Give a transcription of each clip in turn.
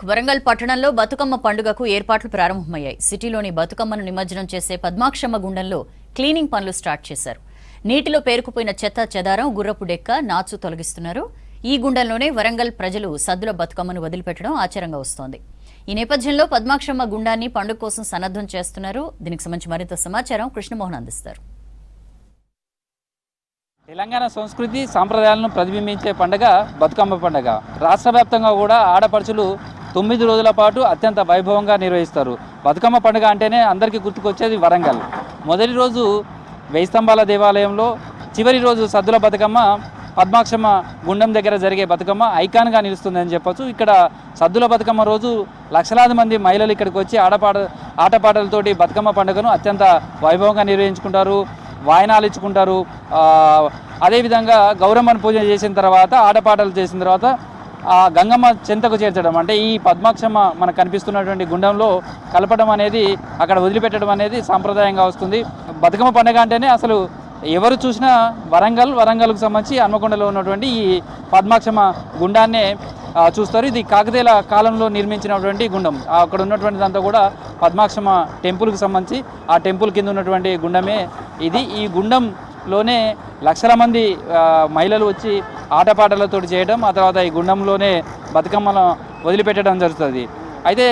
వరంగల్ పట్టణంలో బతుకమ్మ పండుగకు ఏర్పాట్లు ప్రారంభమయ్యాయి. సిటీలోని బతుకమ్మను నిమజ్జనం చేసే పద్మాక్షమ్మ గుండంలో క్లీనింగ్ పనులు స్టార్ట్ చేశారు. నీటిలో పేరుకుపోయిన చెత్త చెదారం, గుర్రపు డెక్క, నాచు తొలగిస్తున్నారు. ఈ గుండంలోనే వరంగల్ ప్రజలు సద్దుల బతుకమ్మను వదిలిపెట్టడం ఆచారంగా వస్తోంది. ఈ నేపథ్యంలో పద్మాక్షమ్మ గుండాన్ని పండుగ కోసం సన్నద్ధం చేస్తున్నారు. దీనికి సంబంధించి మరింత సమాచారం కృష్ణమోహన్ అందిస్తారు. తెలంగాణ సంస్కృతి సాంప్రదాయాలను ప్రతిబింబించే పండుగ బతుకమ్మ పండుగ. రాష్ట్ర వ్యాప్తంగా కూడా ఆడపడుచులు 9 రోజుల పాటు అత్యంత వైభవంగా నిర్వహిస్తారు. బతుకమ్మ పండుగ అంటేనే అందరికీ గుర్తుకొచ్చేది వరంగల్. మొదటి రోజు 1000 స్తంభాల దేవాలయంలో, చివరి రోజు సద్దుల బతుకమ్మ పద్మాక్షమ్మ గుండం దగ్గర జరిగే బతుకమ్మ ఐకాన్గా నిలుస్తుందని చెప్పొచ్చు. ఇక్కడ సద్దుల బతుకమ్మ రోజు లక్షలాది మంది మహిళలు ఇక్కడికి వచ్చి ఆటపాటలతోటి బతుకమ్మ పండుగను అత్యంత వైభవంగా నిర్వహించుకుంటారు, వాయనాలు ఇచ్చుకుంటారు. అదేవిధంగా గౌరమ్మను పూజ చేసిన తర్వాత, ఆటపాటలు చేసిన తర్వాత గంగమ్మ చెంతకు చేర్చడం, అంటే ఈ పద్మాక్షమ్మ మనకు కనిపిస్తున్నటువంటి గుండంలో కలపడం అనేది, అక్కడ వదిలిపెట్టడం అనేది సాంప్రదాయంగా వస్తుంది. బతుకమ్మ పండుగ అంటేనే అసలు ఎవరు చూసినా వరంగల్కు సంబంధించి హన్మకొండలో ఉన్నటువంటి ఈ పద్మాక్షమ్మ గుండాన్నే చూస్తారు. ఇది కాకతీయుల కాలంలో నిర్మించినటువంటి గుండం. అక్కడ ఉన్నటువంటిదంతా కూడా పద్మాక్షమ్మ టెంపుల్కి సంబంధించి ఆ టెంపుల్ కింద ఉన్నటువంటి గుండమే ఇది. ఈ గుండంలోనే లక్షల మంది మహిళలు వచ్చి ఆటపాటలతో చేయడం, ఆ తర్వాత ఈ గుండంలోనే బతుకమ్మను వదిలిపెట్టడం జరుగుతుంది. అయితే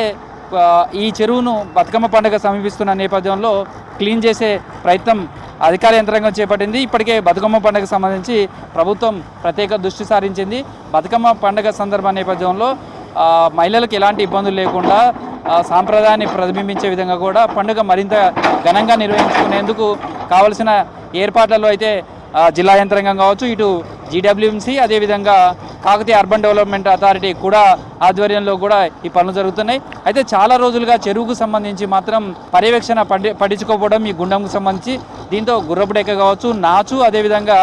ఈ చెరువును బతుకమ్మ పండుగ సమీపిస్తున్న నేపథ్యంలో క్లీన్ చేసే ప్రయత్నం అధికార యంత్రాంగం చేపట్టింది. ఇప్పటికే బతుకమ్మ పండుగకు సంబంధించి ప్రభుత్వం ప్రత్యేక దృష్టి సారించింది. బతుకమ్మ పండుగ సందర్భ నేపథ్యంలో మహిళలకు ఎలాంటి ఇబ్బందులు లేకుండా సాంప్రదాయాన్ని ప్రతిబింబించే విధంగా కూడా పండుగ మరింత ఘనంగా నిర్వహించుకునేందుకు కావలసిన ఏర్పాట్లలో అయితే జిల్లా యంత్రాంగం కావచ్చు, ఇటు జీడబ్ల్యూఎంసీ, అదేవిధంగా కాకతీయ అర్బన్ డెవలప్మెంట్ అథారిటీ కూడా ఆధ్వర్యంలో కూడా ఈ పనులు జరుగుతున్నాయి. అయితే చాలా రోజులుగా చెరువుకు సంబంధించి మాత్రం పర్యవేక్షణ పట్టించుకోకపోవడం ఈ గుండంకు సంబంధించి, దీంతో గుర్రపు డెక్క కావచ్చు, నాచు, అదేవిధంగా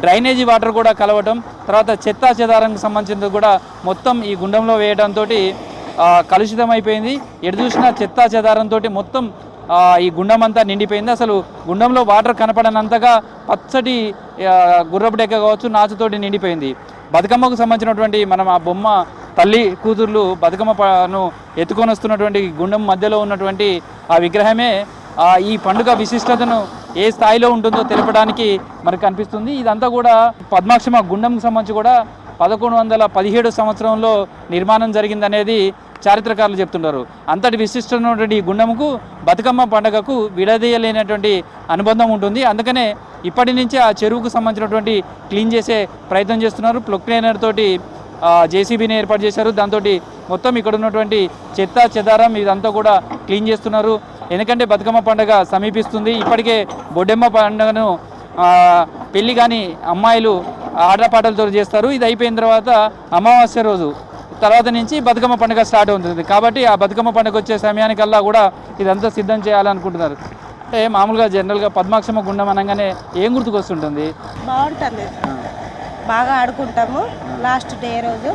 డ్రైనేజీ వాటర్ కూడా కలవడం, తర్వాత చెత్తా చెదారంకు సంబంధించినది కూడా మొత్తం ఈ గుండంలో వేయడంతో కలుషితమైపోయింది. ఎటు చూసినా చెత్తా చెదారంతో మొత్తం ఈ గుండం అంతా నిండిపోయింది. అసలు గుండంలో వాటర్ కనపడనంతగా పచ్చటి గుర్రపు డెక్క కావచ్చు, నాచుతోటి నిండిపోయింది. బతుకమ్మకు సంబంధించినటువంటి మనం ఆ బొమ్మ తల్లి కూతుర్లు బతుకమ్మను ఎత్తుకొని వస్తున్నటువంటి గుండం మధ్యలో ఉన్నటువంటి ఆ విగ్రహమే ఈ పండుగ విశిష్టతను ఏ స్థాయిలో ఉంటుందో తెలపడానికి మనకు కనిపిస్తుంది. ఇదంతా కూడా పద్మాక్షమ్మ గుండంకు సంబంధించి కూడా 1117 సంవత్సరంలో నిర్మాణం జరిగిందనేది చారిత్రకారులు చెప్తున్నారు. అంతటి విశిష్టమైనటువంటి ఈ గుండముకు బతుకమ్మ పండుగకు విడదీయలేనటువంటి అనుబంధం ఉంటుంది. అందుకనే ఇప్పటి నుంచి ఆ చెరువుకు సంబంధించినటువంటి క్లీన్ చేసే ప్రయత్నం చేస్తున్నారు. ప్లగ్ క్లీనర్ తోటి జేసీబీని ఏర్పాటు చేశారు. దాంతో మొత్తం ఇక్కడ ఉన్నటువంటి చెత్త చెదారం ఇదంతా కూడా క్లీన్ చేస్తున్నారు. ఎందుకంటే బతుకమ్మ పండుగ సమీపిస్తుంది. ఇప్పటికే బొడ్డెమ్మ పండుగను పెళ్లి కానీ అమ్మాయిలు ఆటపాటలతో చేస్తారు. ఇది అయిపోయిన తర్వాత అమావాస్య రోజు తర్వాత నుంచి బతుకమ్మ పండుగ స్టార్ట్ అవుతుంది. కాబట్టి ఆ బతుకమ్మ పండుగ వచ్చే సమయానికల్లా కూడా ఇదంతా సిద్ధం చేయాలనుకుంటున్నారు. అంటే మామూలుగా జనరల్గా పద్మాక్షమ్మ గుండం అనగానే ఏం గుర్తుకొస్తుంటుంది? బాగుంటుంది, బాగా ఆడుకుంటాము. లాస్ట్ డే రోజు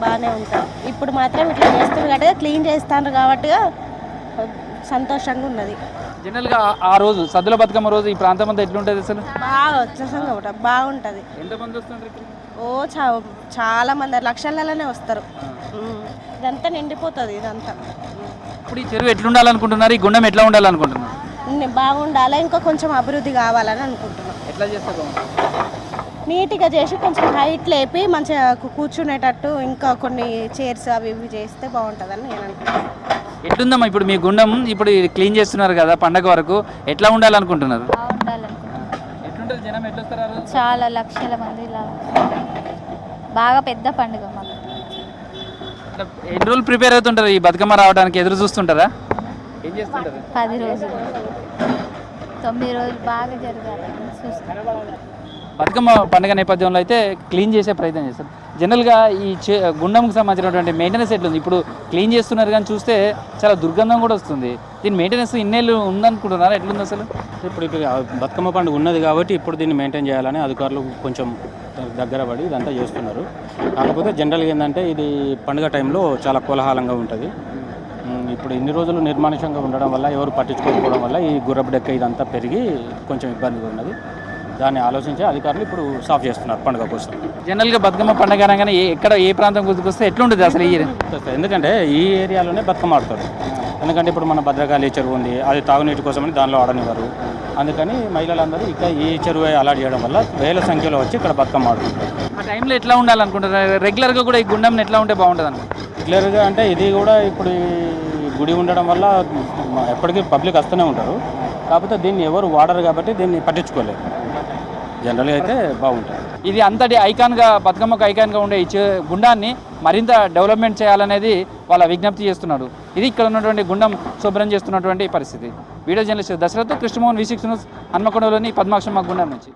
బాగానే ఉంటాం. ఇప్పుడు మాత్రం ఇట్లా చేస్తున్నారు కాబట్టి, క్లీన్ చేస్తారు కాబట్టి సంతోషంగా ఉన్నది. జనరల్గా ఆ రోజు సద్దుల బతుకమ్మ రోజు ఈ ప్రాంతం అంతా ఎట్లుంటుంది? అసలు బాగా ఉత్సాహంగా ఉంటాం, బాగుంటుంది. ఎంతమంది వస్తుంటారు? చాలా మంది, లక్షలలోనే వస్తారు. ఇదంతా నిండిపోతుంది. ఇదంతా ఇప్పుడు ఈ చెరువు ఎట్లుండాలనుకుంటున్నారు? ఈ గుండం ఎట్లా ఉండాలనుకుంటున్నారు? బాగుండాలి, ఇంకా కొంచెం అభివృద్ధి కావాలని అనుకుంటున్నాం. ఎట్లా చేస్తారు? నీట్గా చేసి కొంచెం హైట్ లేపి మంచిగా కూర్చునేటట్టు ఇంకా కొన్ని చైర్స్ అవి ఇవి చేస్తే బాగుంటుందని నేను అనుకుంటున్నాను. ఎట్లుందమ్మా ఇప్పుడు మీ గుండం? ఇప్పుడు క్లీన్ చేస్తున్నారు కదా పండగ వరకు, ఎట్లా ఉండాలనుకుంటున్నారు? ఎట్లుంటుంది? జనం ఎట్లా వస్తారు? చాలా లక్షల మంది, బాగా పెద్ద పండుగ మాకు. ఎన్ని రోజులు ప్రిపేర్ అవుతుంటారు ఈ బతుకమ్మ రావడానికి? ఎదురు చూస్తుంటారా? ఏం చేస్తుంటారు? 10 రోజులు, 9 రోజులు బాగా జరగాలి చూస్తారు. బతుకమ్మ పండుగ నేపథ్యంలో అయితే క్లీన్ చేసే ప్రయత్నం చేస్తారు. జనరల్గా ఈ గుండంకు సంబంధించినటువంటి మెయింటెనెన్స్ ఎట్లుంది? ఇప్పుడు క్లీన్ చేస్తున్నారు కానీ చూస్తే చాలా దుర్గంధం కూడా వస్తుంది. దీని మెయింటెనెన్స్ ఇన్నేళ్ళు ఉందనుకుంటున్నారా? ఎట్లుంది అసలు? ఇప్పుడు బతుకమ్మ పండుగ ఉన్నది కాబట్టి ఇప్పుడు దీన్ని మెయింటైన్ చేయాలని అధికారులు కొంచెం దగ్గర పడి ఇదంతా చేస్తున్నారు. కాకపోతే జనరల్గా ఏంటంటే ఇది పండుగ టైంలో చాలా కోలాహలంగా ఉంటుంది. ఇప్పుడు ఇన్ని రోజులు నిర్మానుష్యంగా ఉండడం వల్ల, ఎవరు పట్టించుకోకపోవడం వల్ల ఈ గుర్రపు డెక్క ఇదంతా పెరిగి కొంచెం ఇబ్బందిగా ఉన్నది. దాన్ని ఆలోచించి అధికారులు ఇప్పుడు సాఫ్ చేస్తున్నారు పండుగ కోసం. జనరల్గా బతుకమ్మ పండుగ అనగానే ఎక్కడ ఏ ప్రాంతం గుర్తుకొస్తే ఎట్లుంటుంది అసలు ఈ ఎందుకంటే ఈ ఏరియాలోనే బతుకమ్మ ఆడతారు. ఎందుకంటే ఇప్పుడు మన భద్రకాళి చెరువు ఉంది, అది తాగునీటి కోసమని దానిలో ఆడనివ్వరు. అందుకని మహిళలందరూ ఇక్కడ ఈ చెరువు అలాట్ చేయడం వల్ల వేల సంఖ్యలో వచ్చి ఇక్కడ బతుకమ్మ ఆడుతుంటారు. ఆ టైంలో ఎట్లా ఉండాలనుకుంటారు? రెగ్యులర్గా కూడా ఈ గుండం ఎట్లా ఉంటే బాగుంటుంది అనుకుంటారు? రెగ్యులర్గా అంటే ఇది కూడా ఇప్పుడు ఈ గుడి ఉండడం వల్ల ఎప్పటికీ పబ్లిక్ వస్తూనే ఉంటారు. కాకపోతే దీన్ని ఎవరు వాడరు కాబట్టి దీన్ని పట్టించుకోలేదు. జనరల్గా అయితే బాగుంటుంది. ఇది అంతటి ఐకాన్గా బతుకమ్మకు ఐకాన్గా ఉండే ఈ గుండాన్ని మరింత డెవలప్మెంట్ చేయాలనేది వాళ్ళ విజ్ఞప్తి చేస్తున్నారు. ఇది ఇక్కడ ఉన్నటువంటి గుండం శుభ్రం చేస్తున్నటువంటి పరిస్థితి. Video journalist Dasharath, Krishnamohan, V6 news, హన్మకొండలోని పద్మాక్షమ్మ గుండం నుంచి.